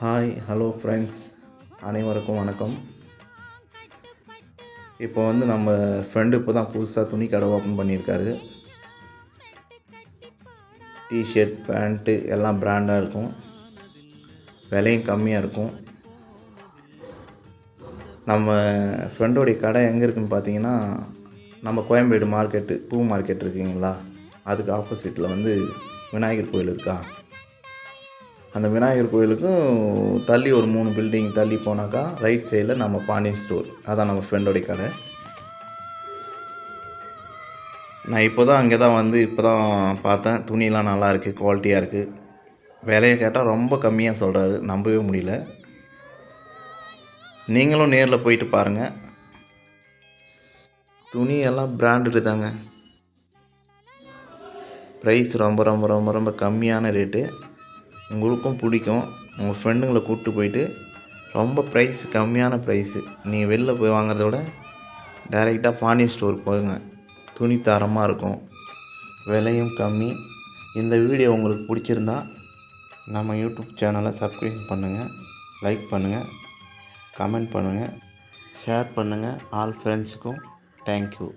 Hi hello friends, அனைவருக்கும் வணக்கம். இப்போ நம்ம ஃப்ரெண்டு இப்போ தான் புதுசாக துணி கடை ஓப்பன் பண்ணியிருக்காரு. டிஷர்ட் பேண்ட்டு எல்லாம் பிராண்டாக இருக்கும், விலையும் கம்மியாக இருக்கும். நம்ம ஃப்ரெண்டோடைய கடை எங்கே இருக்குதுன்னு பார்த்தீங்கன்னா, நம்ம கோயம்பேடு மார்க்கெட்டு பூ மார்க்கெட் இருக்குங்களா, அதுக்கு ஆப்போசிட்டில் விநாயகர் கோயில் இருக்கா, அந்த விநாயகர் கோயிலுக்கும் தள்ளி ஒரு 3 பில்டிங் தள்ளி போனாக்கா ரைட் சைடில் நம்ம பாண்டியன் ஸ்டோர், அதான் நம்ம ஃப்ரெண்டோடைய கடை. நான் இப்போ தான் அங்கே தான் இப்போ தான் பார்த்தேன். துணியெலாம் நல்லா இருக்குது, குவாலிட்டியாக இருக்குது. விலையை கேட்டால் ரொம்ப கம்மியாக சொல்கிறாரு, நம்பவே முடியல. நீங்களும் நேரில் போயிட்டு பாருங்கள். துணியெல்லாம் பிராண்டடு தாங்க. ப்ரைஸ் ரொம்ப ரொம்ப ரொம்ப ரொம்ப கம்மியான ரேட்டு. உங்களுக்கும் பிடிக்கும். உங்கள் ஃப்ரெண்டுங்களை கூப்பிட்டு போயிட்டு ரொம்ப ப்ரைஸ் கம்மியான ப்ரைஸு, நீங்கள் வெளில போய் வாங்குறத விட டைரெக்டாக பாண்டியன் ஸ்டோர் போங்க. துணி தரமாக இருக்கும், விலையும் கம்மி. இந்த வீடியோ உங்களுக்கு பிடிச்சிருந்தா நம்ம யூடியூப் சேனலை சப்ஸ்கிரைப் பண்ணுங்கள், லைக் பண்ணுங்கள், கமெண்ட் பண்ணுங்கள், ஷேர் பண்ணுங்கள் ஆல் ஃப்ரெண்ட்ஸுக்கும். தேங்க்யூ.